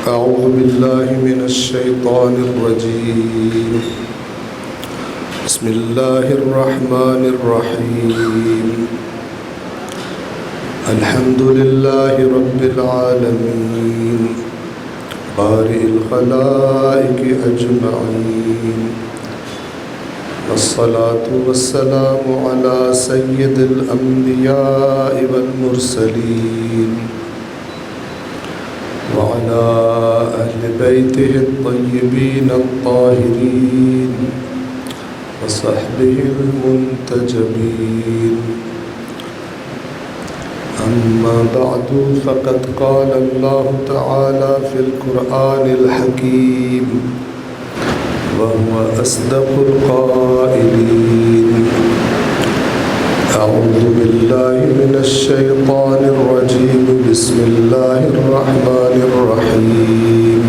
أعوذ بالله من الشيطان الرجيم. بسم الله الرحمن الرحيم. الحمد لله رب العالمين بارئ الخلائق أجمعين، والصلاة والسلام على سيد الأنبياء والمرسلين وعلى أهل بيته الطيبين الطاهرين وصحبه المنتجبين. أما بعد، فقد قال الله تعالى في القرآن الحكيم وهو أصدق القائلين: أعوذ بالله من الشيطان الرجيم. بسم الله الرحمن الرحيم.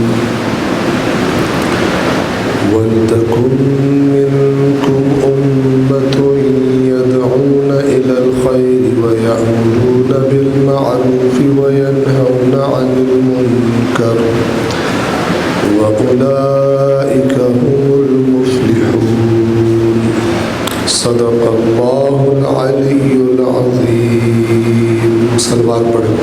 وَلْتَكُنْ مِنْكُمْ أُمَّةٌ يَدْعُونَ إِلَى الْخَيْرِ وَيَأْمُرُونَ بِالْمَعْرُوفِ وَيَنْهَوْنَ عَنِ الْمُنْكَرِ وَأُولَئِكَ هُمُ الْمُفْلِحُونَ. صدق اللہ العلی العظیم. صلوات پڑھو.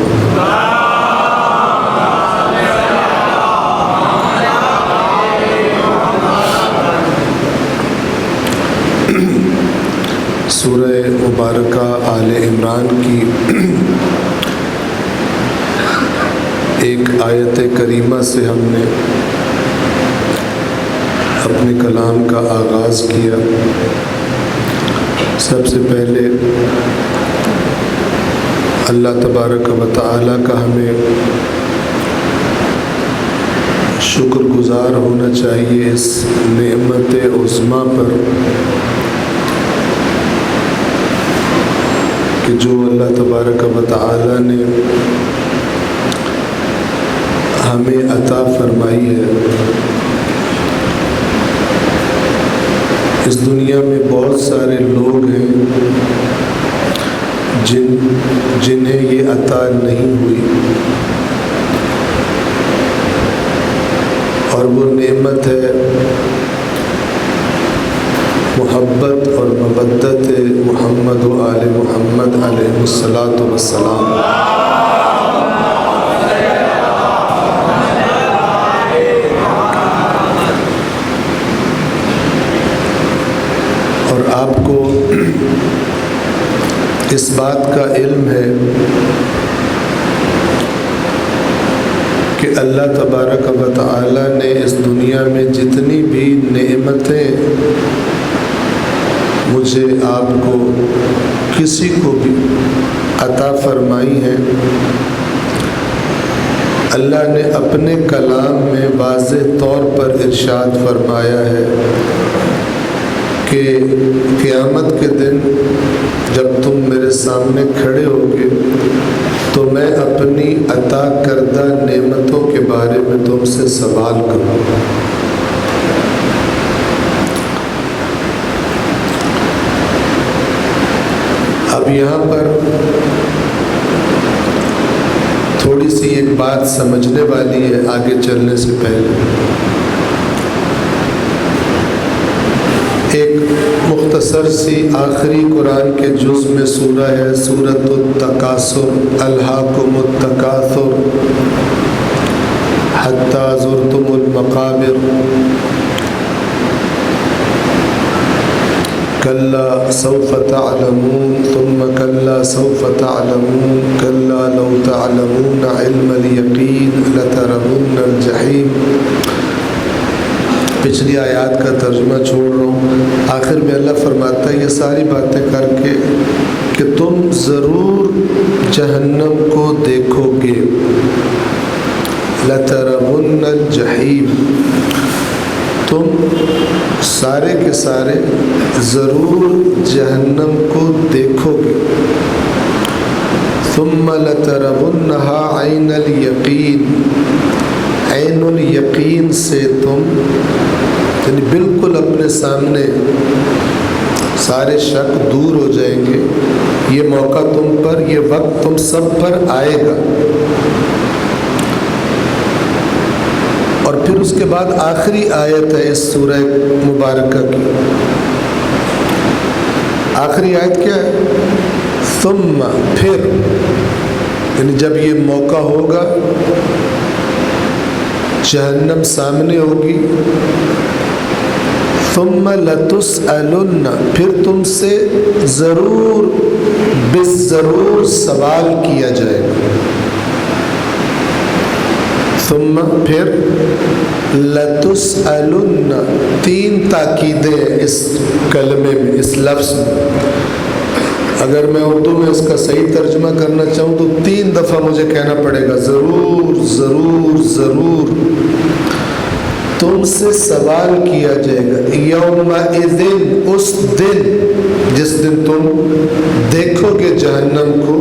سورہ مبارکہ آل عمران کی ایک آیت کریمہ سے ہم نے اپنے کلام کا آغاز کیا. سب سے پہلے اللہ تبارک و تعالیٰ کا ہمیں شکر گزار ہونا چاہیے اس نعمت عظمیٰ پر کہ جو اللہ تبارک و تعالیٰ نے ہمیں عطا فرمائی ہے. اس دنیا میں بہت سارے لوگ ہیں جنہیں یہ عطا نہیں ہوئی، اور وہ نعمت ہے محبت اور مودت محمد و آل محمد علیہ الصلاۃ والسلام. اور آپ کو اس بات کا علم ہے کہ اللہ تبارک و تعالی نے اس دنیا میں جتنی بھی نعمتیں مجھے آپ کو کسی کو بھی عطا فرمائی ہیں، اللہ نے اپنے کلام میں واضح طور پر ارشاد فرمایا ہے کہ قیامت کے دن جب تم میرے سامنے کھڑے ہوگے تو میں اپنی عطا کردہ نعمتوں کے بارے میں تم سے سوال کروں. اب یہاں پر تھوڑی سی ایک بات سمجھنے والی ہے آگے چلنے سے پہلے. ایک مختصر سی آخری قرآن کے جز میں سورہ ہے، سورۃ التکاثر. الہاکم التکاثر حتی زرتم المقابر کلا سوف تعلمون ثم کلا سوف تعلمون کلا لو تعلمون علم الیقین لترون الجحیم. پچھلی آیات کا ترجمہ چھوڑ رہا ہوں. آخر میں اللہ فرماتا ہے یہ ساری باتیں کر کے کہ تم ضرور جہنم کو دیکھو گے. لَتَرَوُنَّ الْجَحِيمَ، تم سارے کے سارے ضرور جہنم کو دیکھو گے. ثُمَّ لَتَرَوُنَّهَا عَيْنَ الْيَقِينِ، عین الیقین سے تم یعنی بالکل اپنے سامنے سارے شک دور ہو جائیں گے. یہ موقع تم پر، یہ وقت تم سب پر آئے گا. پھر اس کے بعد آخری آیت ہے اس سورہ مبارکہ کی. آخری آیت کیا ہے؟ ثم، پھر، یعنی جب یہ موقع ہوگا، جہنم سامنے ہوگی، ثم لتسألن، پھر تم سے ضرور بالضرور سوال کیا جائے گا. ثم، پھر، لتسألن، 3 تاکیدیں ہیں اس کلمے میں، اس لفظ میں. اگر میں اردو میں اس کا صحیح ترجمہ کرنا چاہوں تو 3 دفعہ مجھے کہنا پڑے گا، ضرور ضرور ضرور تم سے سوال کیا جائے گا. یومئذ، اس دن، جس دن تم دیکھو گے جہنم کو،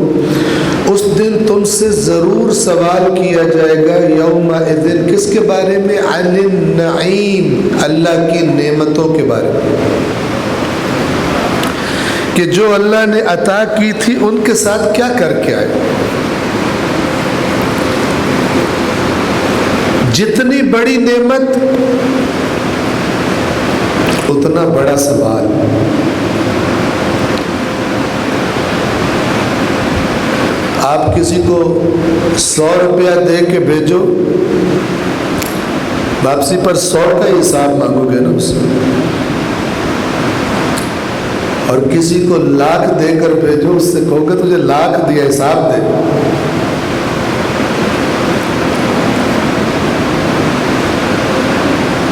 اس دن تم سے ضرور سوال کیا جائے گا. یومئذ، کس کے بارے میں؟ عن النعیم، اللہ کی نعمتوں کے بارے میں، کہ جو اللہ نے عطا کی تھی ان کے ساتھ کیا کر کے آئے. جتنی بڑی نعمت اتنا بڑا سوال. آپ کسی کو 100 روپیہ دے کے بھیجو، واپسی پر 100 کا ہی حساب مانگو گے نا اس میں. اور کسی کو 1,00,000 دے کر بھیجو، اس سے کہو گے تجھے 1,00,000 دیا، حساب دے.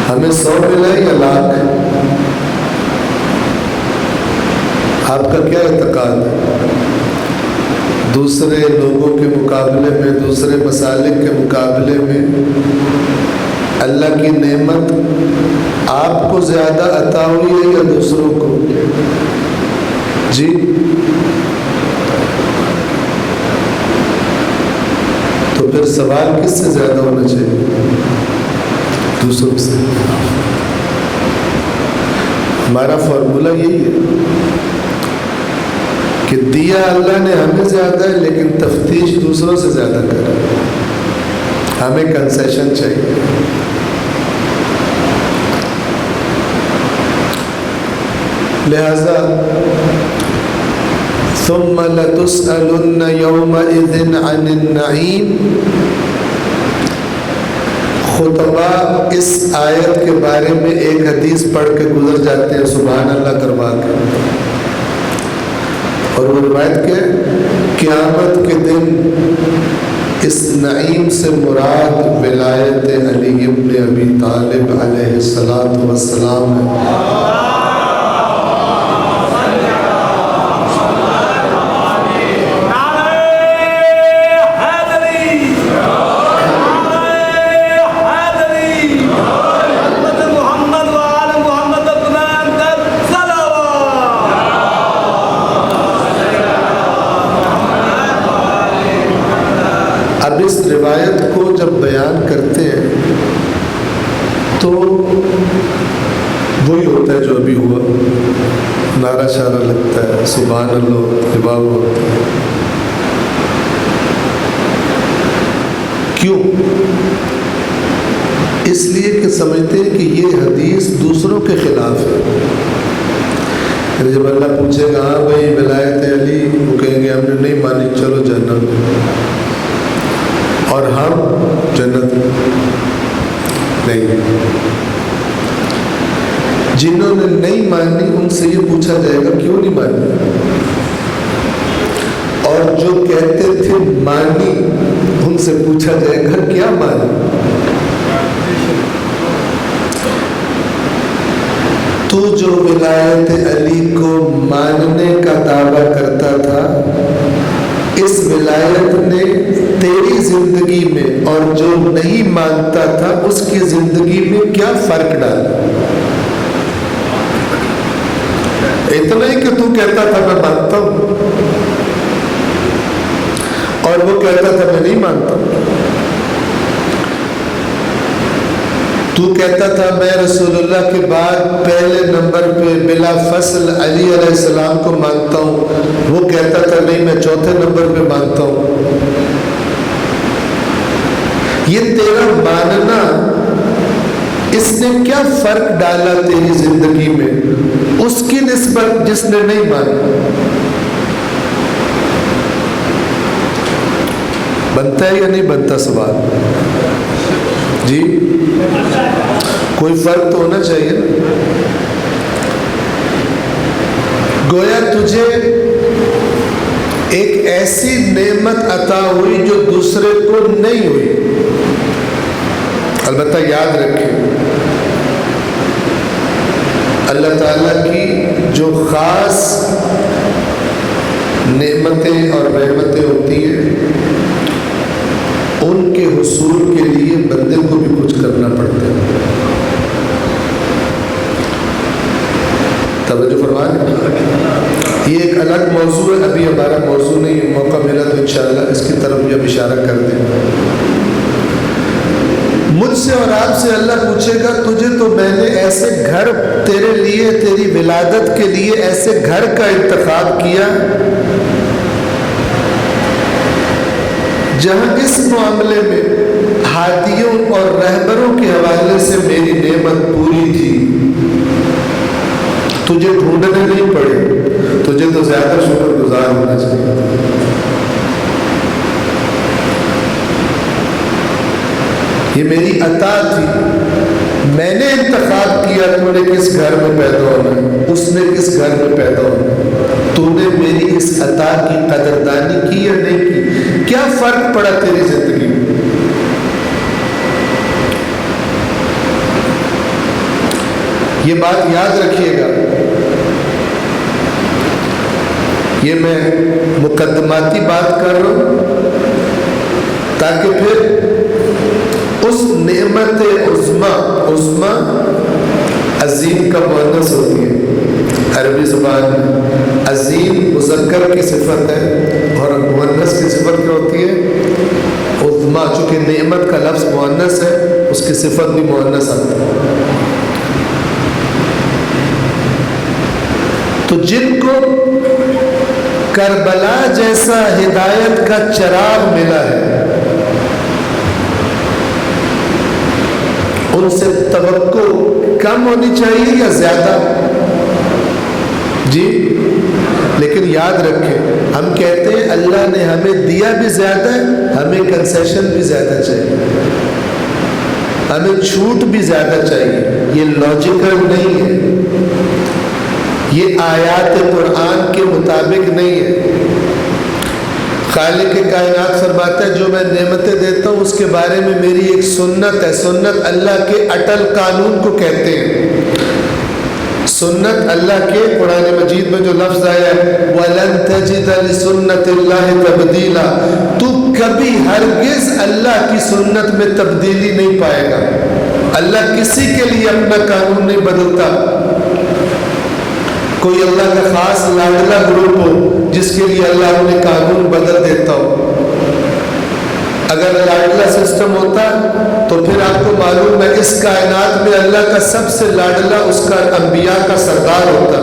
ہمیں 100 ملا یا 1,00,000؟ آپ کا کیا اعتقاد ہے؟ دوسرے لوگوں کے مقابلے میں، دوسرے مسالک کے مقابلے میں اللہ کی نعمت آپ کو زیادہ عطا ہوئی ہے یا دوسروں کو؟ جی، تو پھر سوال کس سے زیادہ ہونا چاہیے؟ دوسروں سے. ہمارا فارمولہ یہی ہے کہ دیا اللہ نے ہمیں زیادہ ہے، لیکن تفتیش دوسروں سے زیادہ کرے. ہمیں کنسیشن چاہیے. لہذا ثم لتسألن یومئذ عن النعیم، خطبہ اس آیت کے بارے میں ایک حدیث پڑھ کے گزر جاتے ہیں سبحان اللہ کروا کے. اور وہ روایت کیا ہے؟ قیامت کے دن اس نعیم سے مراد ولایت علی ابن ابی طالب علیہ السلام ہے. اس روایت کو جب بیان کرتے ہیں تو وہی ہوتا ہے جو ابھی ہوا، نعرہ شارہ لگتا ہے، سبحان اللہ لبا ہوتا ہے. کیوں؟ اس لیے کہ سمجھتے ہیں کہ یہ حدیث دوسروں کے خلاف ہے. جب اللہ پوچھے گا ہاں بھائی ولایت علی، وہ کہیں گے ہم نے نہیں مانی، چلو جنت، اور ہم جنت نہیں. جنہوں نے نہیں مانی ان سے یہ پوچھا جائے گا کیوں نہیں مانی، اور جو کہتے تھے مانی ان سے پوچھا جائے گا کیا مانی. تو جو ولایت علی کو ماننے کا دعویٰ کرتا تھا، اس ولایت نے تیری زندگی میں اور جو نہیں مانتا تھا اس کی زندگی میں کیا فرق ڈالا؟ اتنا ہی کہ تو کہتا تھا میں مانتا ہوں اور وہ کہتا تھا میں نہیں مانتا. تو کہتا تھا میں رسول اللہ کے بعد پہلے نمبر پہ بلا فصل علی علیہ السلام کو مانتا ہوں، وہ کہتا تھا نہیں میں چوتھے نمبر پہ مانتا ہوں. یہ تیرا ماننا اس نے کیا فرق ڈالا تیری زندگی میں اس کی نسبت جس نے نہیں مانا؟ بنتا ہے یا نہیں بنتا سوال؟ جی کوئی فرق تو ہونا چاہیے نا. گویا تجھے ایک ایسی نعمت عطا ہوئی جو دوسرے کو نہیں ہوئی. البتہ یاد رکھیں اللہ تعالیٰ کی جو خاص نعمتیں اور رحمتیں ہوتی ہیں ان کے حصول کے لیے بندے کو بھی کچھ کرنا پڑتا ہے. توجہ فرمائیں. یہ ایک الگ موضوع ہے, ابھی ہمارا موضوع نہیں, موقع ملا تو انشاءاللہ اس کی طرف بھی اب اشارہ کر دیں. مجھ سے اور آپ سے اللہ پوچھے گا تجھے تو میں نے ایسے گھر تیرے لیے, تیری ولادت کے لیے ایسے گھر کا انتخاب کیا جہاں اس معاملے میں ہادیوں اور رہبروں کے حوالے سے میری نعمت پوری تھی. تجھے ڈھونڈنے نہیں پڑے, تجھے تو زیادہ شکر گزار ہونا چاہیے. یہ میری عطا تھی, میں نے انتخاب کیا تو نے کس گھر میں پیدا ہونا ہے, اس نے کس گھر میں پیدا ہونا ہے. تو نے میری اس عطا کی قدردانی کی یا نہیں کی؟ کیا فرق پڑا تیری زندگی میں؟ یہ بات یاد رکھیے گا. یہ میں مقدماتی بات کر رہا ہوں تاکہ پھر اس نعمت عظما عظیم کا مؤنث ہوتی ہے عربی زبان میں. عظیم مذکر کی صفت ہے اور مؤنث کی صفت کیا ہوتی ہے؟ عظما. چونکہ نعمت کا لفظ مؤنث ہے اس کی صفت بھی مؤنث آتی ہے. تو جن کو کربلا جیسا ہدایت کا چراغ ملا ہے ان سے توقع کم ہونی چاہیے یا زیادہ؟ جی لیکن یاد رکھیں ہم کہتے ہیں اللہ نے ہمیں دیا بھی زیادہ ہے, ہمیں کنسیشن بھی زیادہ چاہیے, ہمیں چھوٹ بھی زیادہ چاہیے. یہ لاجیکل نہیں ہے, یہ آیات قرآن کے مطابق نہیں ہے. خالق کائنات فرماتا ہے جو میں نعمتیں دیتا ہوں اس کے بارے میں میری ایک سنت ہے. سنت اللہ کے اٹل قانون کو کہتے ہیں. سنت اللہ کے قرآن مجید میں جو لفظ آیا ہے وَلَن تَجِدَ لِسُنَّةِ اللَّهِ تَبْدِيلًا, تو کبھی ہرگز اللہ کی سنت میں تبدیلی نہیں پائے گا. اللہ کسی کے لیے اپنا قانون نہیں بدلتا. کوئی اللہ کا خاص لاڈلا گروپ ہو جس کے لیے اللہ اپنے قانون بدل دیتا ہو. اگر لاڈلا سسٹم ہوتا تو پھر آپ کو معلوم ہے اس کائنات میں اللہ کا سب سے لاڈلا اس کا انبیاء کا سردار ہوتا.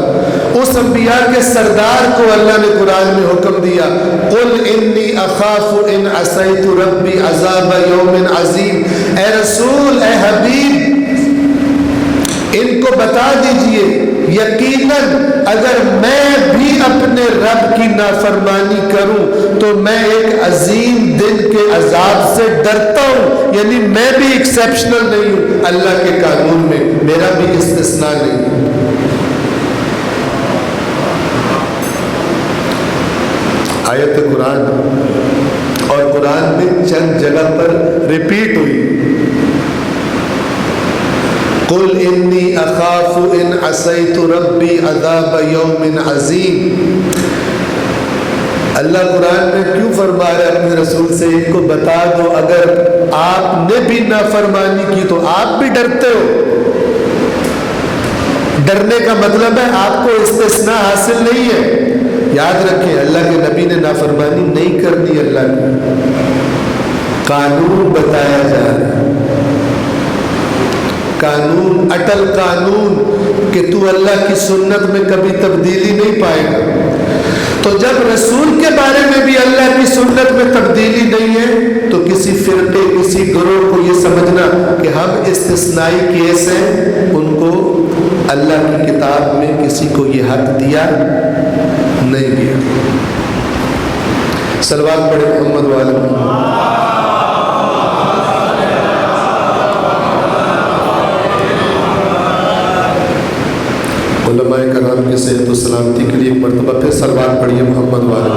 اس انبیاء کے سردار کو اللہ نے قرآن میں حکم دیا قل انی اخاف ان عصیت ربی عذاب یوم عظیم. اے رسول, اے حبیب, ان کو بتا دیجئے یقیناً اگر میں بھی اپنے رب کی نافرمانی کروں تو میں ایک عظیم دن کے عذاب سے ڈرتا ہوں. یعنی میں بھی ایکسیپشنل نہیں ہوں اللہ کے قانون میں, میرا بھی استثناء نہیں. آیت قرآن اور قرآن میں چند جگہ پر ریپیٹ ہوئی قل انی اخاف ان عصیت ربی عذاب یوم عظیم. اللہ قرآن میں کیوں فرما رہا ہے اپنے رسول سے ان کو بتا دو اگر آپ نے بھی نافرمانی کی تو آپ بھی ڈرتے ہو. ڈرنے کا مطلب ہے آپ کو استثناء حاصل نہیں ہے. یاد رکھیں اللہ کے نبی نے نافرمانی نہیں کرنی. اللہ نے قانون بتایا جا رہا ہے, قانون, اٹل قانون کہ تو اللہ کی سنت میں کبھی تبدیلی نہیں پائے گا. تو جب رسول کے بارے میں بھی اللہ کی سنت میں تبدیلی نہیں ہے تو کسی فرقے, کسی گروہ کو یہ سمجھنا کہ ہم استثنائی کیس ہیں، ان کو اللہ کی کتاب میں کسی کو یہ حق دیا نہیں گیا۔ صلوات پڑھے محمد والے۔ علماء کرام کی صحت و سلامتی کے لیے ایک مرتبہ پھر صلوات پڑھیے محمد والے۔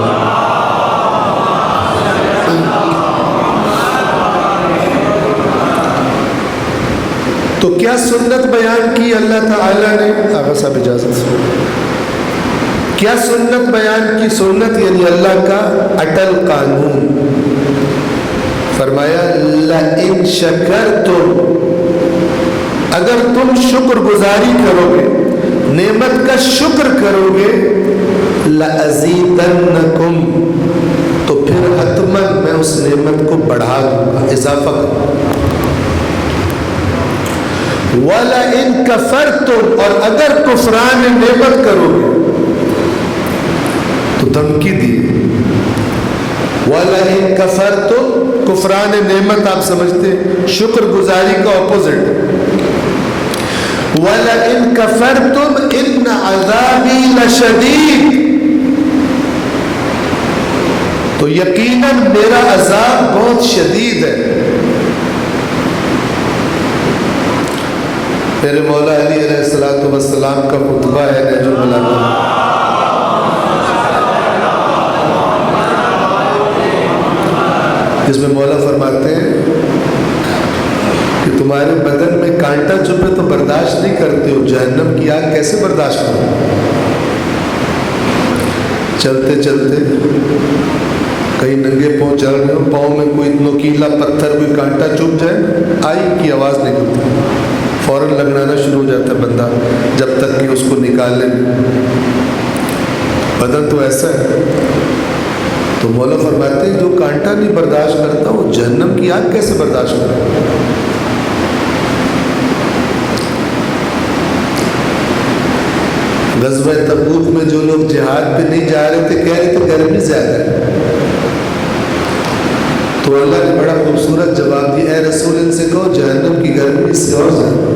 تو کیا سنت بیان کی اللہ تعالیٰ نے؟ آغا صاحب اجازت سے، کیا سنت بیان کی؟ سنت یعنی اللہ کا اٹل قانون۔ فرمایا لَإِن شَكَرْتُمْ، اگر تم شکر گزاری کرو گے، نعمت کا شکر کرو گے، لَأَزِيدَنَّكُمْ، تو پھر حتماً میں اس نعمت کو بڑھا دوں گا، اضافہ کروں گا۔ وَلَئِن كَفَرْتُمْ، اور اگر کفران نعمت کرو گے، تو دھمکی دی۔ وَلَئِن كَفَرْتُمْ، کفران نعمت آپ سمجھتے ہیں شکر گزاری کا اپوزٹ۔ وَلَئِن كَفَرْتُمْ إِنَّ عَذَابِي لَشَدِيدٌ، تو یقیناً میرا عذاب بہت شدید ہے۔ میرے مولا علی علیہ السلام کا خطبہ ہے نہج البلاغہ، جس میں مولا فرماتے ہیں کہ تمہارے بدن میں کانٹا چبھے تو برداشت نہیں کرتے ہو، جہنم کی آگ کیسے برداشت کرو؟ چلتے چلتے کہیں ننگے پاؤں چل رہے ہو، پاؤں میں کوئی نوکیلا پتھر، کوئی کانٹا چبھ جائے، آئی کی آواز نکلتی، فوراً لگنانا شروع ہو جاتا ہے بندہ، جب تک کہ اس کو نکال لے۔ بدن تو ایسا ہے۔ تو مولا فرماتے ہیں جو کانٹا نہیں برداشت کرتا وہ جہنم کی آگ کیسے برداشت کرے؟ غزوہ تبوک میں جو لوگ جہاد پہ نہیں جا رہے تھے، کہہ رہے تھے گرمی زیادہ ہے، تو اللہ نے بڑا خوبصورت جواب دیا، اے رسول ان سے کہو جہنم کی گرمی اس سے اور زیادہ۔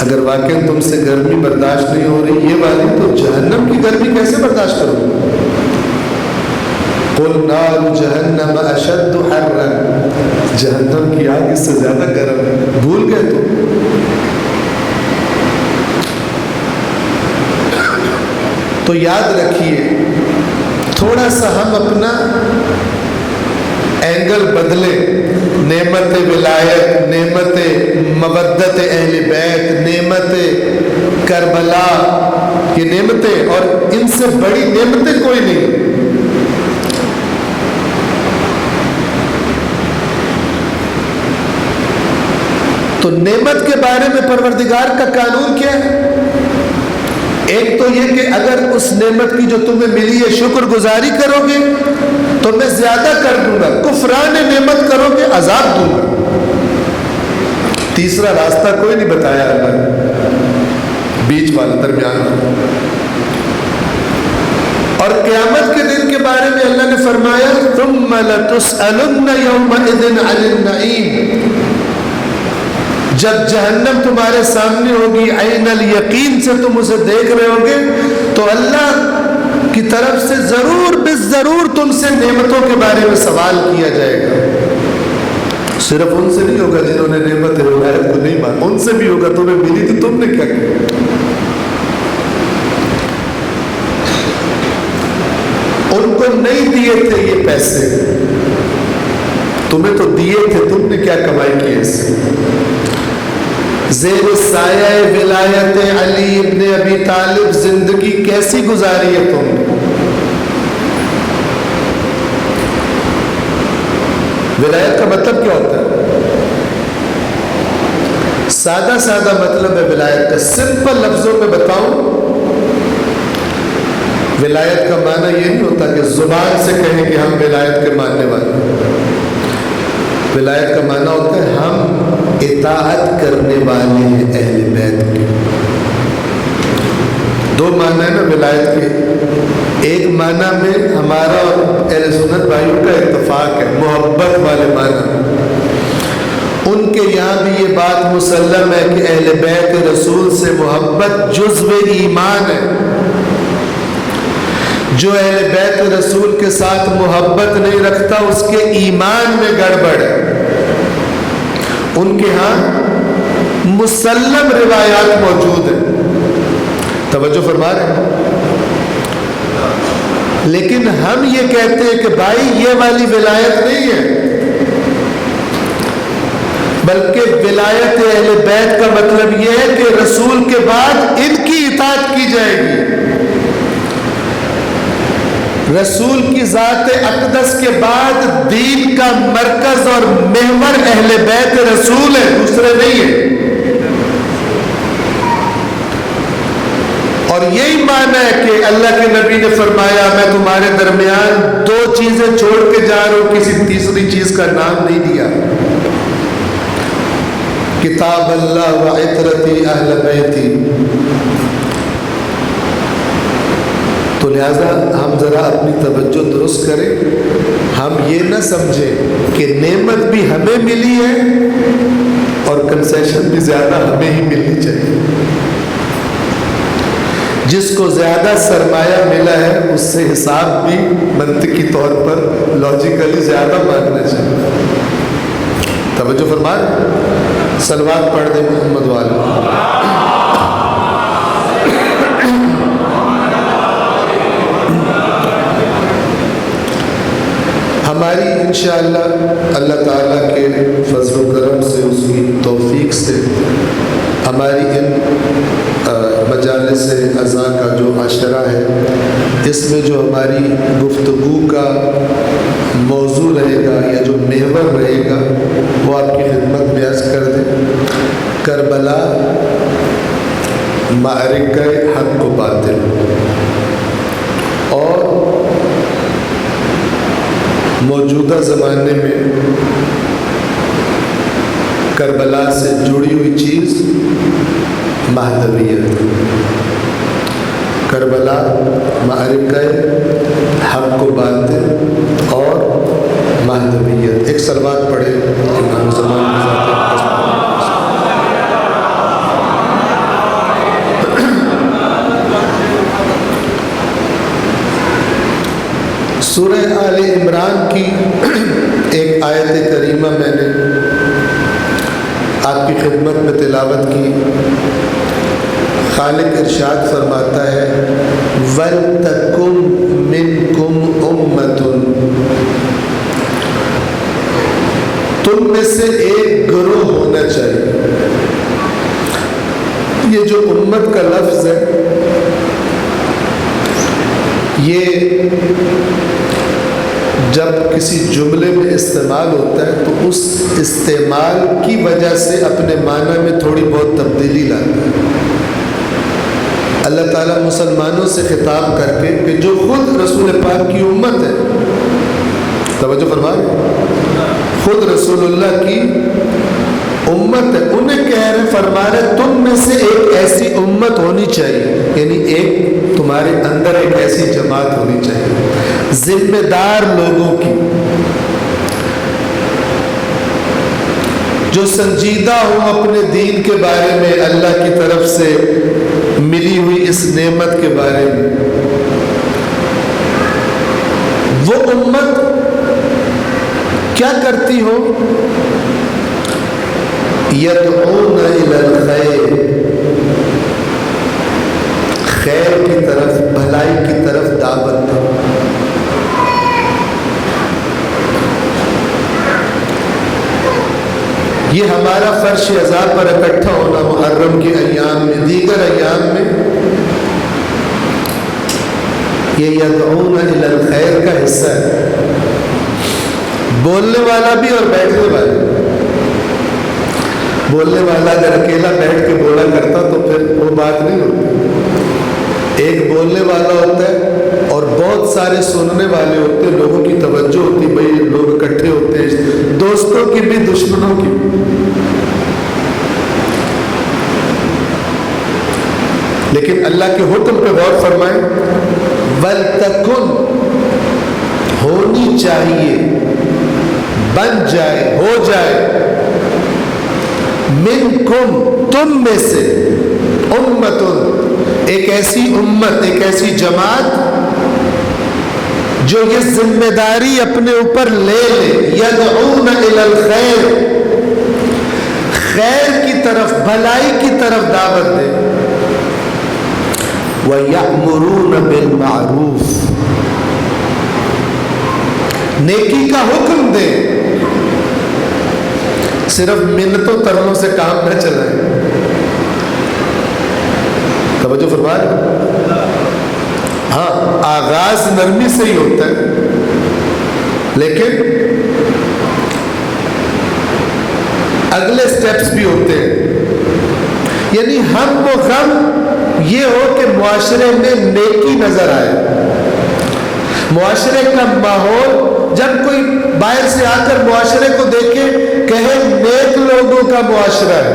اگر واقعی تم سے گرمی برداشت نہیں ہو رہی یہ والی، تو جہنم کی گرمی کیسے برداشت کرو؟ قُلْ نَارُ جَهَنَّمَ أَشَدُّ حَرًّا، جہنم کی آگ اس سے زیادہ گرم ہے، بھول گئے تو یاد رکھیے، تھوڑا سا ہم اپنا اینگل بدلیں، نعمت ولایت، نعمت مودت اہل بیت، نعمت کربلا، یہ نعمتیں، اور ان سے بڑی نعمتیں کوئی نہیں۔ تو نعمت کے بارے میں پروردگار کا قانون کیا ہے؟ ایک تو یہ کہ اگر اس نعمت کی جو تمہیں ملی ہے شکر گزاری کرو گے تو میں زیادہ کر دوں گا، کفران نعمت کرو گے عذاب دوں گا۔ تیسرا راستہ کوئی نہیں بتایا اللہ نے، بیچ والا، درمیان والا۔ اور قیامت کے دن کے بارے میں اللہ نے فرمایا ثم لتسألن یومئذ عن النعیم، جب جہنم تمہارے سامنے ہوگی، عین الیقین سے تم اسے دیکھ رہے ہوگے، تو اللہ کی طرف سے ضرور بالضرور تم سے نعمتوں کے بارے میں سوال کیا جائے گا۔ صرف ان سے نہیں ہوگا جنہوں نے نعمت ولایت کو نہیں مانا، ان سے بھی ہوگا، تمہیں ملی تو تم نے کیا کیا؟ ان کو نہیں دیے تھے یہ پیسے، تمہیں تو دیے تھے، تم نے کیا کمائی کی اس سے؟ زیر سایہ ولایت علی ابن ابی طالب زندگی کیسی گزاری ہے تم نے؟ ولایت کا مطلب کیا ہوتا ہے؟ سادہ سادہ مطلب ہے ولایت کا، سمپل لفظوں میں بتاؤں، ولایت کا معنی یہ نہیں ہوتا کہ زبان سے کہیں کہ ہم ولایت کے ماننے والے ہیں۔ ولایت کا معنی ہوتا ہے ہم اطاعت کرنے والے ہیں اہل بیت کے۔ دو معنی ہے نا ولایت کے، ایک معنی میں ہمارا اور اہل سنت بھائیوں کا اتفاق ہے، محبت والے معنی، یہاں بھی یہ بات مسلم ہے کہ اہل بیت رسول سے محبت جزو ایمان ہے. جو اہل بیت رسول کے ساتھ محبت نہیں رکھتا اس کے ایمان میں گڑبڑ ہے. ان کے ہاں مسلم روایات موجود ہیں. توجہ فرما رہے ہیں. لیکن ہم یہ کہتے ہیں کہ بھائی یہ والی ولایت نہیں ہے، بلکہ ولایت اہل بیت کا مطلب یہ ہے کہ رسول کے بعد ان کی اطاعت کی جائے گی. رسول کی ذات اقدس کے بعد دین کا مرکز اور محور اہل بیت رسول ہے، دوسرے نہیں ہے. اور یہی معنی ہے کہ اللہ کے نبی نے فرمایا میں تمہارے درمیان دو چیزیں چھوڑ کے جا رہا ہوں، کسی تیسری چیز کا نام نہیں دیا. کتاب اللہ و عطرتی اہل بیتی. تو لہذا ہم ذرا اپنی توجہ درست کریں. ہم یہ نہ سمجھیں کہ نعمت بھی ہمیں ملی ہے اور کنسیشن بھی زیادہ ہمیں ہی ملنی چاہیے. جس کو زیادہ سرمایہ ملا ہے اس سے حساب بھی منطقی طور پر لاجیکلی زیادہ مانگنا چاہیے. توجہ فرمائیں. صلوات پڑھ دیں محمد والے. ہماری انشاءاللہ اللہ تعالیٰ کے فضل و کرم سے، اس کی توفیق سے، ہماری ان مجالس عزا کا جو عشرہ ہے اس میں جو ہماری گفتگو کا موضوع رہے گا یا جو محور رہے گا وہ آپ کی خدمت میں عرض کر دیں. کربلا معرکہ حق و باطل. اور موجودہ زمانے میں کربلا سے جڑی ہوئی چیز مہدویت. کربلا معرکہ حق و باطل اور مہدویت. ایک صلوات پڑھے امام زمان کے ذات. سورہ آل عمران کی ایک آیت کریمہ میں نے آپ کی خدمت میں تلاوت کی. خالق ارشاد فرماتا ہے وَلْتَكُمْ مِنْكُمْ أُمَّةٌ. تم میں سے ایک گروہ ہونا چاہیے. یہ جو امت کا لفظ ہے یہ جب کسی جملے میں استعمال ہوتا ہے تو اس استعمال کی وجہ سے اپنے معنی میں تھوڑی بہت تبدیلی لاتا ہے. اللہ تعالیٰ مسلمانوں سے خطاب کر کے کہ جو خود رسول پاک کی امت ہے، توجہ فرمائیں، خود رسول اللہ کی امت ہے، انہیں کہہ رہے فرما رہے تم میں سے ایک ایسی امت ہونی چاہیے، یعنی ایک تمہارے اندر ایک ایسی جماعت ہونی چاہیے ذمہ دار لوگوں کی، جو سنجیدہ ہوں اپنے دین کے بارے میں، اللہ کی طرف سے ملی ہوئی اس نعمت کے بارے میں. وہ امت کیا کرتی ہو؟ یدعون الی الخیر، خیر کی طرف، بھلائی کی طرف دعوت. یہ ہمارا فرش عزا پر اکٹھا ہونا محرم کے ایام میں، دیگر ایام میں یہ یدعون الی الخیر کا حصہ ہے. بولنے والا بھی اور بیٹھنے والا. بولنے والا اگر اکیلا بیٹھ کے بولا کرتا تو پھر وہ بات نہیں ہوتی. ایک بولنے والا ہوتا ہے اور بہت سارے سننے والے ہوتے ہیں، لوگوں کی توجہ ہوتی، بھئی لوگ اکٹھے ہوتے ہیں، دوستوں کی بھی دشمنوں کی بھی. لیکن اللہ کے حکم پہ غور فرمائیں، وَلْتَكُنْ، ہونی چاہیے، بن جائے، ہو جائے، منکم تم میں سے امتن ایک ایسی امت, ایک ایسی جماعت جو یہ ذمہ داری اپنے اوپر لے لے, یدعون الی الخیر, خیر کی طرف, بھلائی کی طرف دعوت دے, وَيَأْمُرُونَ بِالْمَعْرُوفِ, نیکی کا حکم دے. صرف منتوں ترنوں سے کام نہ چلائیں. توجہ فرما رہے. ہاں, آغاز نرمی سے ہی ہوتا ہے, لیکن اگلے سٹیپس بھی ہوتے ہیں. یعنی ہم و غم یہ ہو کہ معاشرے میں نیکی نظر آئے. معاشرے کا ماحول, جب کوئی باہر سے آ کر معاشرے کو دیکھے کہے نیک لوگوں کا معاشرہ ہے,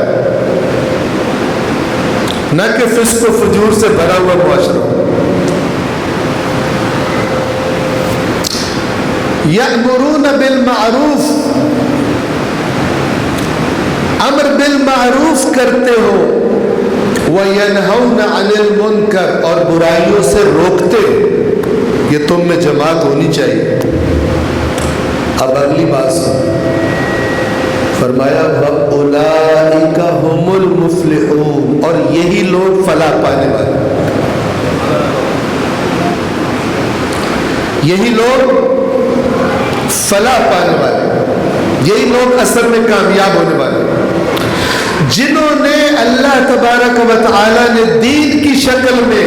نہ کہ فسق و فجور سے بھرا ہوا معاشرہ. یأمرون بالمعروف, امر بالمعروف کرتے ہو, وَيَنْهَوْنَ عَنِ الْمُنْكَرِ, اور برائیوں سے روکتے. یہ تم میں جماعت ہونی چاہیے. اب اگلی بات سن, فرمایا وَأُولَٰئِكَ هُمُ الْمُفْلِحُونَ, اور یہی لوگ فلاح پانے والے, یہی لوگ فلاح پانے والے, یہی لوگ اصل میں کامیاب ہونے والے, جنہوں نے اللہ تبارک و تعالی نے دین کی شکل میں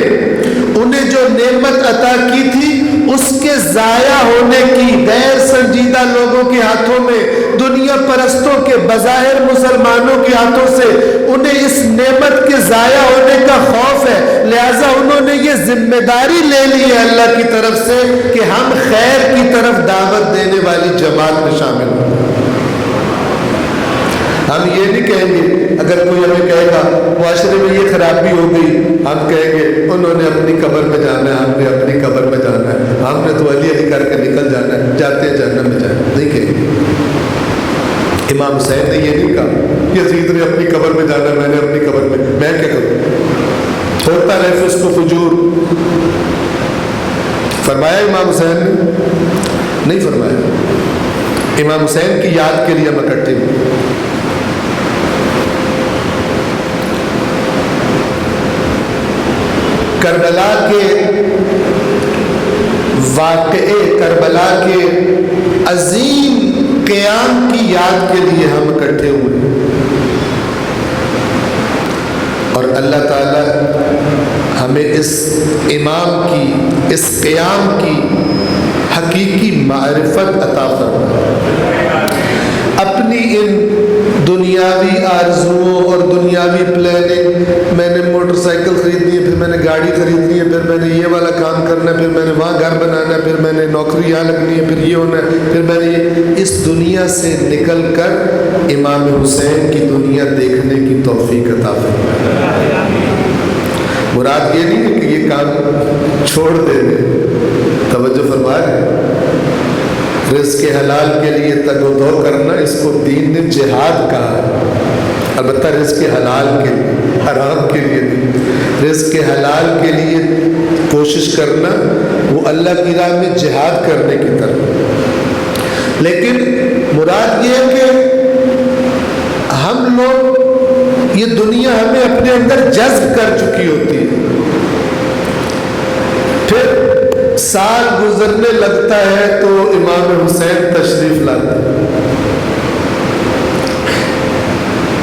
انہیں جو نعمت عطا کی تھی اس کے ضائع ہونے کی, غیر سنجیدہ لوگوں کے ہاتھوں میں, دنیا پرستوں کے, بظاہر مسلمانوں کے ہاتھوں سے انہیں اس نعمت کے ضائع ہونے کا خوف ہے. لہٰذا انہوں نے یہ ذمہ داری لے لی ہے اللہ کی طرف سے کہ ہم خیر کی طرف دعوت دینے والی جماعت میں شامل ہوں. ہم یہ نہیں کہیں گے, اگر کوئی ہمیں کہے گا معاشرے میں یہ خرابی ہو گئی, ہم کہیں گے انہوں نے اپنی قبر میں جانا ہے, ہم نے اپنی قبر میں جانا ہے, ہم نے تو علی علی کر کے نکل جانا ہے, جاتے ہیں جہنم میں جانا. نہیں کہیں گے. امام حسین نے یہ نہیں کہا یزید نے اپنی قبر میں جانا ہے, میں نے اپنی قبر میں کیا کروں, ہوتا رہے فسق و فجور. فرمایا امام حسین نے؟ نہیں فرمایا. امام حسین کی یاد کے لیے ہم اکٹھے ہوئے. کربلا کے واقعے, کربلا کے عظیم قیام کی یاد کے لیے ہم اکٹھے ہوئے, اور اللہ تعالی ہمیں اس امام کی, اس قیام کی حقیقی معرفت عطا فرمائے. اپنی ان دنیاوی آرزوؤں اور دنیاوی پلاننگ, میں نے موٹر سائیکل خریدنی ہے, پھر میں نے گاڑی خریدنی ہے, پھر میں نے یہ والا کام کرنا ہے, پھر میں نے وہاں گھر بنانا ہے, پھر میں نے نوکری یہاں لگنی ہے, پھر یہ ہونا ہے, پھر میں نے یہ, اس دنیا سے نکل کر امام حسین کی دنیا دیکھنے کی توفیق عطا فرمائے. مراد یہ نہیں ہے کہ یہ کام چھوڑ دے دے. توجہ فرما رہے ہیں. رزق حلال کے لیے تگ و دو کرنا, اس کو دین نے جہاد کہا ہے. البتہ رزق حلال کے لیے, حرام کے لیے نہیں. رزق حلال کے لیے کوشش کرنا وہ اللہ کی راہ میں جہاد کرنے کی طرف. لیکن مراد یہ ہے کہ ہم لوگ, یہ دنیا ہمیں اپنے اندر جذب کر چکی ہوتی ہے, پھر سال گزرنے لگتا ہے تو امام حسین تشریف لاتے ہیں,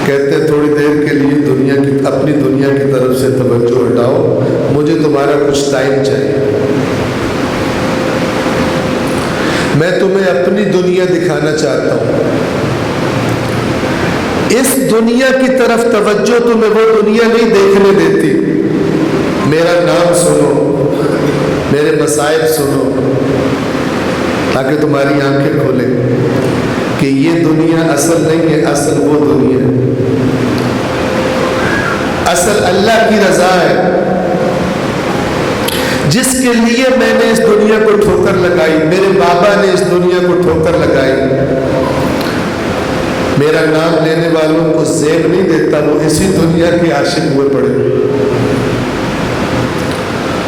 کہتے ہیں تھوڑی دیر کے لیے دنیا کی, اپنی دنیا کی طرف سے توجہ ہٹاؤ, مجھے تمہارا کچھ ٹائم چاہیے. میں تمہیں اپنی دنیا دکھانا چاہتا ہوں. اس دنیا کی طرف توجہ تمہیں وہ دنیا نہیں دیکھنے دیتی. میرا نام سنو, میرے مصائب سنو, تاکہ تمہاری آنکھیں کھولیں کہ یہ دنیا اصل نہیں ہے, اصل وہ دنیا ہے. اصل اللہ کی رضا ہے, جس کے لیے میں نے اس دنیا کو ٹھوکر لگائی, میرے بابا نے اس دنیا کو ٹھوکر لگائی. میرا نام لینے والوں کو زیب نہیں دیتا، وہ اسی دنیا کے عاشق ہوئے پڑے۔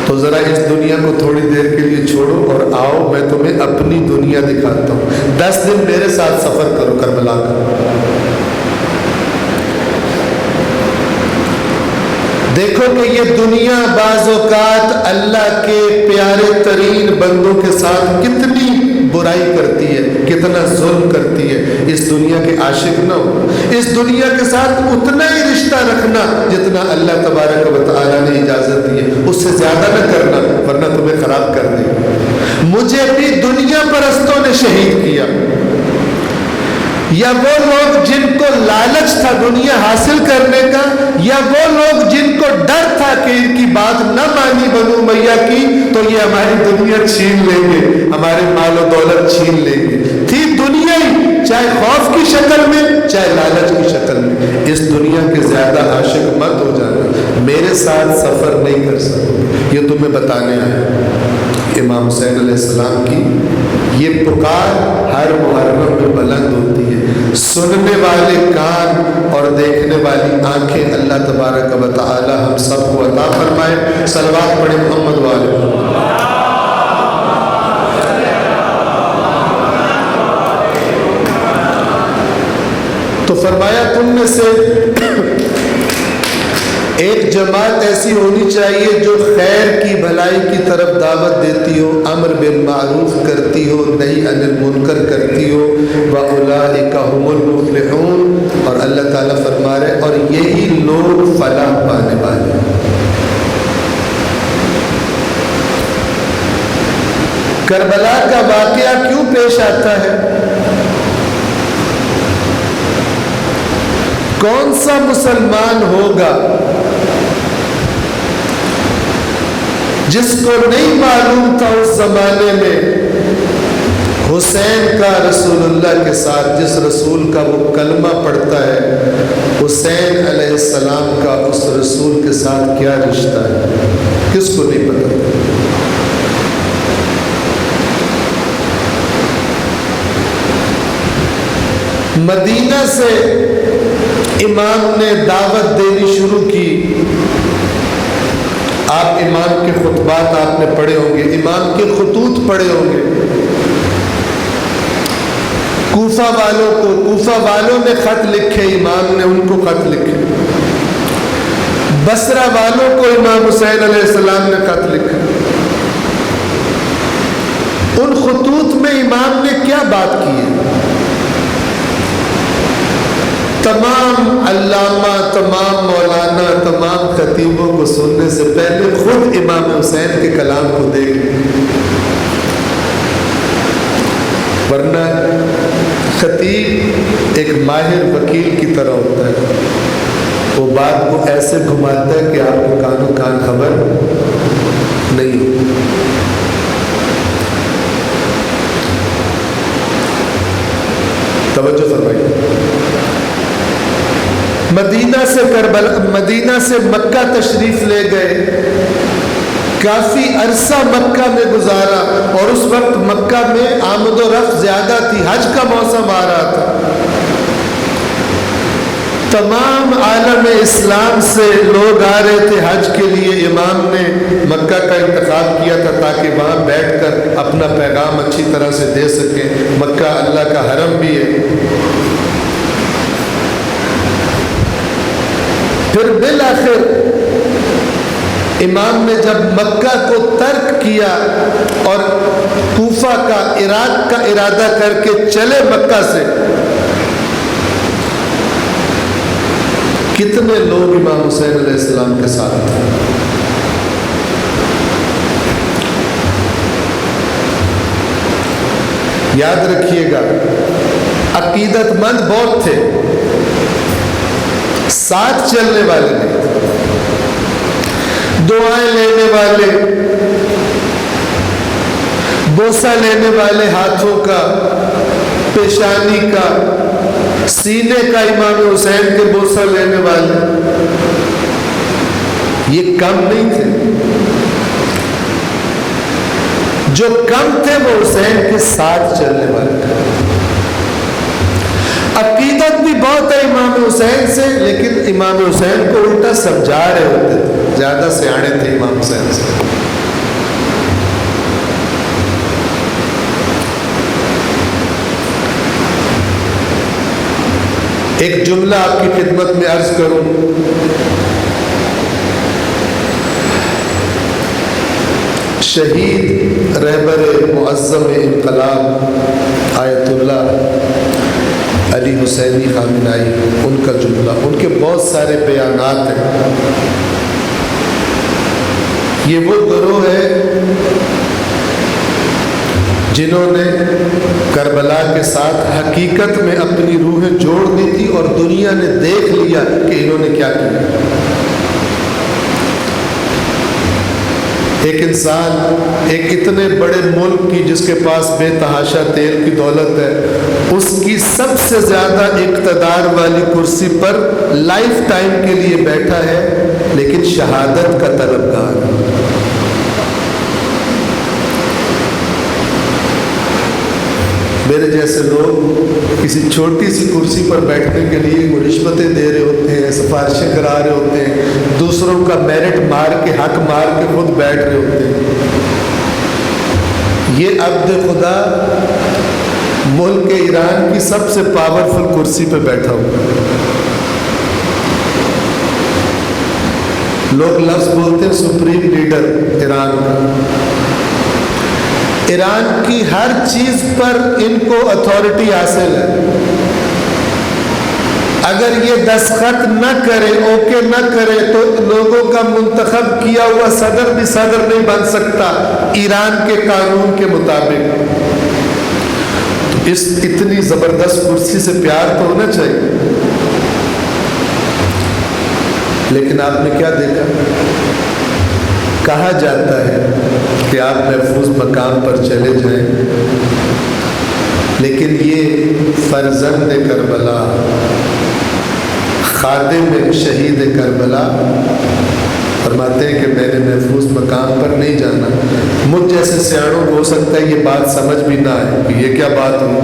تو ذرا اس دنیا کو تھوڑی دیر کے لیے چھوڑو اور آؤ، میں تمہیں اپنی دنیا دکھاتا ہوں۔ 10 دن میرے ساتھ سفر کرو کربلا کا، دیکھو کہ یہ دنیا بعض اوقات اللہ کے پیارے ترین بندوں کے ساتھ کتنی برائی کرتی ہے، کتنا ظلم کرتی ہے۔ اس دنیا کے عاشق نہ ہو، اس دنیا کے ساتھ اتنا ہی رشتہ رکھنا جتنا اللہ تبارک و تعالیٰ نے اجازت دی ہے، اس سے زیادہ نہ کرنا ورنہ تمہیں خراب کر دے گا۔ مجھے بھی دنیا پرستوں نے شہید کیا، یا وہ لوگ جن کو لالچ تھا دنیا حاصل کرنے کا، یا وہ لوگ جن کو ڈر تھا کہ ان کی بات نہ مانی بنو امیہ کی تو یہ ہماری دنیا چھین لیں گے، ہمارے مال و دولت چھین لیں گے۔ تھی دنیا ہی، چاہے خوف کی شکل میں چاہے لالچ کی شکل میں۔ اس دنیا کے زیادہ عاشق مت ہو جانا، میرے ساتھ سفر نہیں کر سکتے۔ یہ تمہیں بتانے آئے امام حسین علیہ السلام کی یہ پکار ہر محرم میں بلند ہوتی ہے۔ سننے والے کان اور دیکھنے والی آنکھیں اللہ تبارک و تعالی ہم سب کو عطا فرمائے۔ صلوات پڑھیں محمد والے۔ تو فرمایا تم میں سے ایک جماعت ایسی ہونی چاہیے جو خیر کی بھلائی کی طرف دعوت دیتی ہو، امر بالمعروف کرتی ہو، نہی عن المنکر کرتی ہو، وَأُولَٰئِکَ هُمُ الْمُفْلِحُونَ، اور اللہ تعالیٰ فرما رہے اور یہی لوگ فلاح پانے والے۔ کربلا کا واقعہ کیوں پیش آتا ہے؟ کون سا مسلمان ہوگا جس کو نہیں معلوم تھا اس زمانے میں حسین کا رسول اللہ کے ساتھ، جس رسول کا وہ کلمہ پڑھتا ہے، حسین علیہ السلام کا اس رسول کے ساتھ کیا رشتہ ہے؟ کس کو نہیں پتا؟ مدینہ سے امام نے دعوت دینی شروع کی۔ آپ امام کے خطبات آپ نے پڑھے ہوں گے، امام کے خطوط پڑھے ہوں گے۔ کوفہ والوں نے خط لکھے، امام نے ان کو خط لکھے۔ بصرہ والوں کو امام حسین علیہ السلام نے خط لکھا۔ ان خطوط میں امام نے کیا بات کی ہے؟ تمام علامہ، تمام مولانا، تمام خطیبوں کو سننے سے پہلے خود امام حسین کے کلام کو دیکھ لیں، ورنہ خطیب ایک ماہر وکیل کی طرح ہوتا ہے، وہ بات کو ایسے گھماتا ہے کہ آپ کو کانوں کان خبر نہیں ہو۔ توجہ فرمائیے۔ مدینہ سے مکہ تشریف لے گئے، کافی عرصہ مکہ میں گزارا، اور اس وقت مکہ میں آمد و رفت زیادہ تھی، حج کا موسم آ رہا تھا۔ تمام عالم اسلام سے لوگ آ رہے تھے حج کے لیے۔ امام نے مکہ کا انتخاب کیا تھا تاکہ وہاں بیٹھ کر اپنا پیغام اچھی طرح سے دے سکیں۔ مکہ اللہ کا حرم بھی ہے۔ پھر بالآخر امام نے جب مکہ کو ترک کیا اور کوفہ کا، عراق کا ارادہ کر کے چلے مکہ سے، کتنے لوگ امام حسین علیہ السلام کے ساتھ تھے؟ یاد رکھیے گا، عقیدت مند بہت تھے، ساتھ چلنے والے نہیں، دعائیں لینے والے، بوسہ لینے والے ہاتھوں کا، پیشانی کا، سینے کا، امام حسین کے بوسہ لینے والے، یہ کم نہیں تھے۔ جو کم تھے وہ حسین کے ساتھ چلنے والے تھے۔ عقیدت بھی بہت ہے امام حسین سے، لیکن امام حسین کو الٹا سمجھا رہے ہوتے تھے، زیادہ سیانے تھے امام حسین سے۔ ایک جملہ آپ کی خدمت میں عرض کروں، شہید رہبر معظم انقلاب آیت اللہ علی حسینی خامنائی، ان کا جملہ، ان کے بہت سارے بیانات ہیں۔ یہ وہ گروہ ہے جنہوں نے کربلا کے ساتھ حقیقت میں اپنی روحیں جوڑ دی تھی، اور دنیا نے دیکھ لیا کہ انہوں نے کیا کیا۔ ایک انسان ایک اتنے بڑے ملک کی جس کے پاس بے تحاشا تیل کی دولت ہے، اس کی سب سے زیادہ اقتدار والی کرسی پر لائف ٹائم کے لیے بیٹھا ہے، لیکن شہادت کا طلبگار ہے۔ میرے جیسے لوگ کسی چھوٹی سی کرسی پر بیٹھنے کے لیے وہ رشوتیں دے رہے ہوتے ہیں، سفارشیں کرا رہے ہوتے ہیں، دوسروں کا میرٹ مار کے، حق مار کے خود بیٹھ رہے ہوتے ہیں۔ یہ عبد خدا ملک ایران کی سب سے پاورفل کرسی پہ بیٹھا ہوا۔ لوگ لفظ بولتے ہیں سپریم لیڈر ایران کا۔ ایران کی ہر چیز پر ان کو اتھارٹی حاصل ہے۔ اگر یہ دستخط نہ کرے، اوکے نہ کرے، تو لوگوں کا منتخب کیا ہوا صدر بھی صدر نہیں بن سکتا ایران کے قانون کے مطابق۔ تو اس اتنی زبردست کرسی سے پیار تو ہونا چاہیے، لیکن آپ نے کیا دیکھا؟ کہا جاتا ہے کہ آپ محفوظ مقام پر چلے جائیں، لیکن یہ فرزند کربلا، خادم شہید کربلا فرماتے ہیں کہ میں نے محفوظ مقام پر نہیں جانا۔ مجھ جیسے سیاڑوں کو ہو سکتا ہے یہ بات سمجھ بھی نہ آئے کہ یہ کیا بات ہوئی،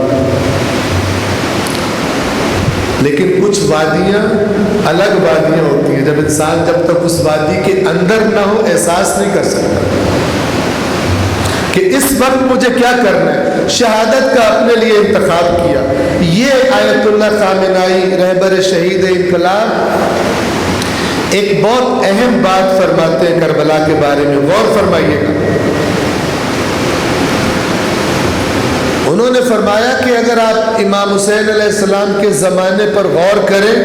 لیکن کچھ وادیاں الگ وادیاں ہوتی ہیں، جب انسان جب تک اس وادی کے اندر نہ ہو احساس نہیں کر سکتا کہ اس وقت مجھے کیا کرنا ہے۔ شہادت کا اپنے لیے انتخاب کیا۔ یہ آیت اللہ خامنائی رہبر شہید انقلاب ایک بہت اہم بات فرماتے ہیں کربلا کے بارے میں، غور فرمائیے گا۔ انہوں نے فرمایا کہ اگر آپ امام حسین علیہ السلام کے زمانے پر غور کریں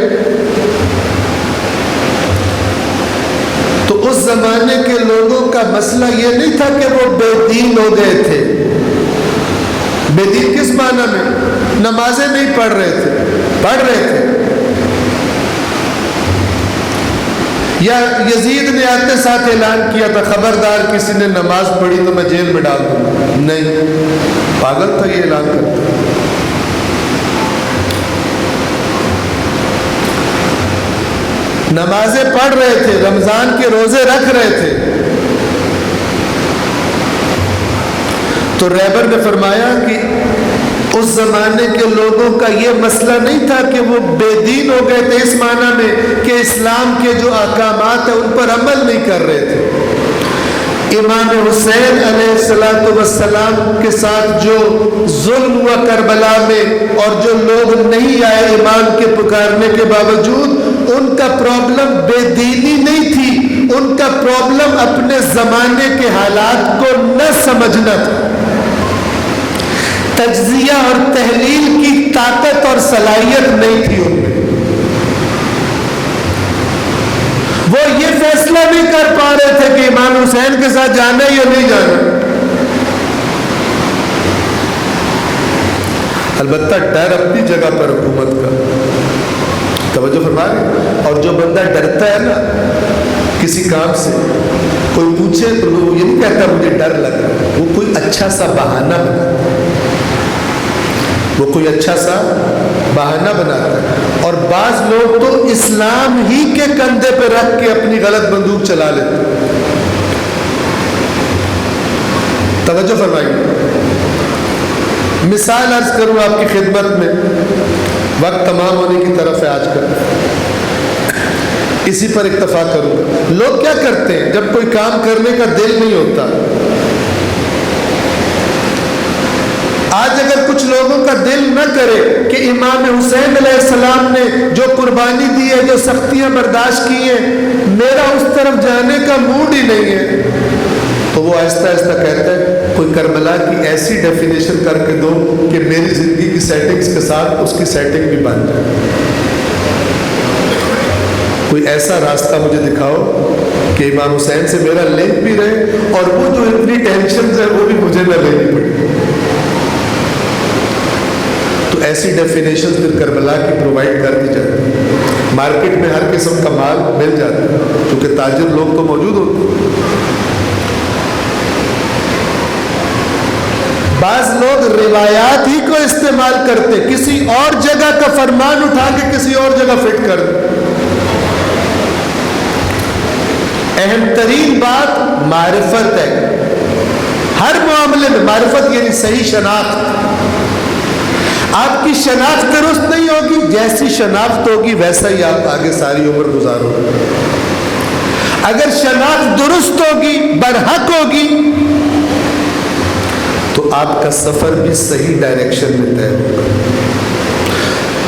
تو اس زمانے کے لوگوں کا مسئلہ یہ نہیں تھا کہ وہ بے دین ہو گئے تھے۔ بے دین کس معنی میں؟ نمازیں نہیں پڑھ رہے تھے، پڑھ رہے تھے۔ یا یزید نے آتے ساتھ اعلان کیا تھا خبردار کسی نے نماز پڑھی تو میں جیل میں ڈال دوں گا؟ نہیں، پاگل تھا یہ اعلان کرتا۔ نمازیں پڑھ رہے تھے، رمضان کے روزے رکھ رہے تھے۔ تو رہبر نے فرمایا کہ اس زمانے کے لوگوں کا یہ مسئلہ نہیں تھا کہ وہ بے دین ہو گئے تھے اس معنی میں کہ اسلام کے جو احکامات ہیں ان پر عمل نہیں کر رہے تھے۔ امام حسین علیہ السلام کے ساتھ جو ظلم ہوا کربلا میں، اور جو لوگ نہیں آئے ایمان کے پکارنے کے باوجود، ان کا پرابلم بے دینی نہیں تھی، ان کا پرابلم اپنے زمانے کے حالات کو نہ سمجھنا تھا۔ تجزیہ اور تحلیل کی طاقت اور صلاحیت نہیں تھی ان میں۔ وہ یہ فیصلہ نہیں کر پا رہے تھے کہ امام حسین کے ساتھ جانا یا نہیں جانا۔ البتہ ڈر اپنی جگہ پر حکومت کا، توجہ فرما رہے۔ اور جو بندہ ڈرتا ہے نا کسی کام سے، کوئی پوچھے تو وہ یہ نہیں کہتا مجھے ڈر لگ رہا ہے، وہ کوئی اچھا سا بہانہ بناتا ہے، وہ کوئی اچھا سا بہانہ بناتا ہے۔ اور بعض لوگ تو اسلام ہی کے کندھے پہ رکھ کے اپنی غلط بندوق چلا لیتے ہیں۔ توجہ فرمائیے، مثال عرض کروں آپ کی خدمت میں۔ وقت تمام ہونے کی طرف ہے آج کل، اسی پر اکتفا کروں گا۔ لوگ کیا کرتے ہیں جب کوئی کام کرنے کا دل نہیں ہوتا؟ آج اگر کچھ لوگوں کا دل نہ کرے کہ امام حسین علیہ السلام نے جو قربانی دی ہے، جو سختیاں برداشت کی ہیں، میرا اس طرف جانے کا موڈ ہی نہیں ہے، تو وہ آہستہ آہستہ کہتا ہے کوئی کربلا کی ایسی ڈیفینیشن کر کے دو کہ میری زندگی کی سیٹنگز کے ساتھ اس کی سیٹنگ بھی بن جائے، کوئی ایسا راستہ مجھے دکھاؤ کہ امام حسین سے میرا لنک بھی رہے اور وہ جو اتنی ٹینشنز ہیں وہ بھی مجھے نہ لینی پڑے۔ تو ایسی ڈیفینیشن پھر کربلا کی پرووائڈ کر دی جاتی ہے، مارکیٹ میں ہر قسم کا مال مل جاتا ہے کیونکہ تاجر لوگ تو موجود ہوتے ہیں۔ بعض لوگ روایات ہی کو استعمال کرتے، کسی اور جگہ کا فرمان اٹھا کے کسی اور جگہ فٹ کر دیں۔ اہم ترین بات معرفت ہے، ہر معاملے میں معرفت یعنی صحیح شناخت۔ آپ کی شناخت درست نہیں ہوگی، جیسی شناخت ہوگی ویسا ہی آپ آگے ساری عمر گزارو گے۔ اگر شناخت درست ہوگی، برحق ہوگی، تو آپ کا سفر بھی صحیح ڈائریکشن میں طے ہوگا،